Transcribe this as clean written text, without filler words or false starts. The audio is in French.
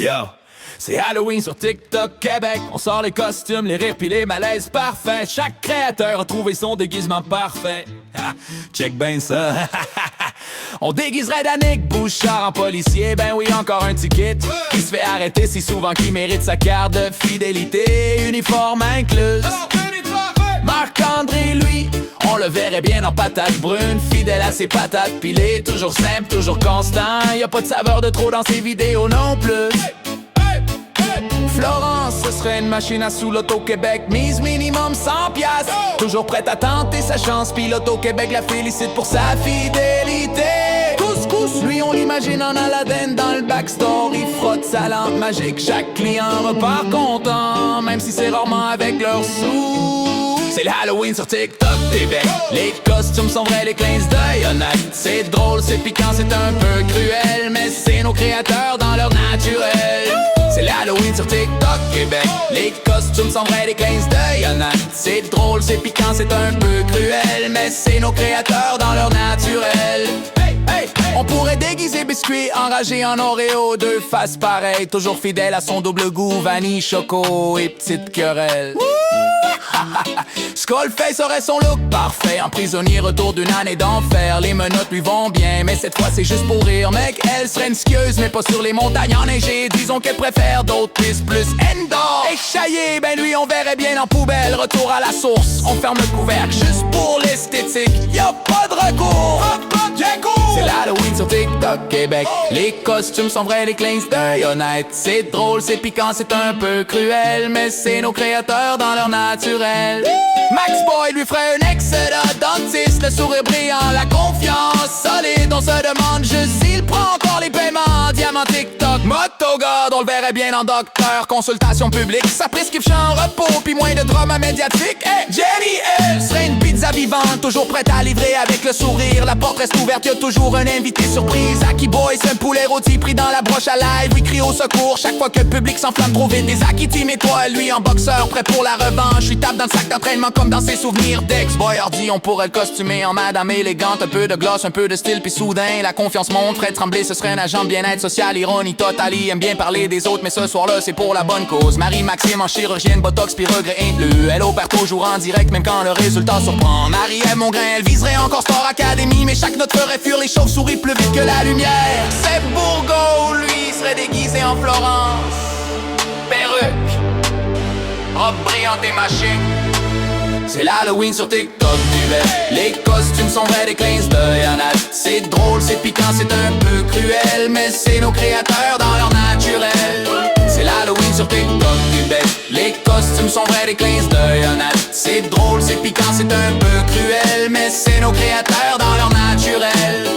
Yo, c'est Halloween sur TikTok Québec. On sort les costumes, les rires pis les malaises parfaits. Chaque créateur a trouvé son déguisement parfait. Ha, check ben ça. On déguiserait Danick Bouchard en policier. Ben oui, encore un ticket qui se fait arrêter si souvent qu'il mérite sa carte de fidélité. Uniforme inclus. Marc-André, lui, on le verrait bien en patate brune, fidèle à ses patates pilées, toujours simple, toujours constant. Y a pas de saveur de trop dans ses vidéos non plus. Florence, ce serait une machine à sous l'Auto-Québec, mise minimum 100 piastres. Toujours prête à tenter sa chance, puis l'Auto-Québec la félicite pour sa fidélité. Couscous, lui on l'imagine en Aladdin dans le backstore. Il frotte sa lampe magique, chaque client repart content, même si c'est rarement avec leurs sous. C'est le Halloween sur TikTok Québec. Les costumes sont vrais, les clins d'œil honnêtes. C'est drôle, c'est piquant, c'est un peu cruel, mais c'est nos créateurs dans leur naturel. C'est le Halloween sur TikTok Québec. Les costumes sont vrais, les clins d'œil honnêtes. C'est drôle, c'est piquant, c'est un peu cruel, mais c'est nos créateurs dans leur naturel. On pourrait déguiser biscuit enragé en Oreo, deux faces pareilles, toujours fidèle à son double goût, vanille, choco et petite querelle. Skullface aurait son look parfait, en prisonnier retour d'une année d'enfer. Les menottes lui vont bien, mais cette fois c'est juste pour rire. Mec, elle serait une skieuse, mais pas sur les montagnes enneigées. Disons qu'elle préfère d'autres pistes plus indoor. Échaillé, ben lui on verrait bien en poubelle. Retour à la source, on ferme le couvercle juste pour l'esthétique. Y'a pas de recours, c'est l'Halloween sur TikTok Québec. Les costumes sont vrais, les clins d'œil honnêtes. C'est drôle, c'est piquant, c'est un peu cruel, mais c'est nos créateurs dans leur naturel. Max Boy lui ferait un excellent dentiste, le sourire brillant, la confiance solide. On se demande juste s'il prend encore les paiements. Diamant TikTok, Motogod, on le verrait bien en docteur. Consultation publique, sa prescription en repos, puis moins de drama médiatique. Hey, Jenny, elle serait une pizza vivante, toujours prête à livrer avec le sourire. La porte reste ouverte, y'a toujours un invité surprise. Aki Boy, c'est un poulet rôti pris dans la broche à live. Lui crie au secours chaque fois que le public s'enflamme trop vite. Des Aki Team et toi, lui en boxeur, prêt pour la revanche. Lui tape dans le sac d'entraînement comme dans ses souvenirs d'ex. Boy hardy, on pourrait le costumer en madame élégante. Un peu de gloss, un peu de style, puis soudain la confiance monte. Fred Tremblay, ce serait un agent de bien-être social. Ironie totale, il aime bien parler des autres, mais ce soir-là, c'est pour la bonne cause. Marie-Maxime en chirurgienne, botox, puis regret inclus. Elle opère toujours en direct, même quand le résultat surprend. Marie-Ève Mongrain, elle viserait encore Star Academy, mais chaque note ferait fuir les chauves-souris plus vite que la lumière. C'est Bourgo, lui, serait déguisé en Florence. Perruque, robe brillante et machine. C'est l'Halloween sur TikTok Québec. Les costumes sont vrais, des clins d'œil honnêtes. C'est drôle, c'est piquant, c'est un peu cruel, mais c'est nos créateurs dans leur naturel. C'est l'Halloween sur TikTok Québec. Les costumes sont vrais, des clins d'œil honnêtes. C'est drôle, c'est piquant, c'est un peu cruel, mais c'est nos créateurs dans leur naturel.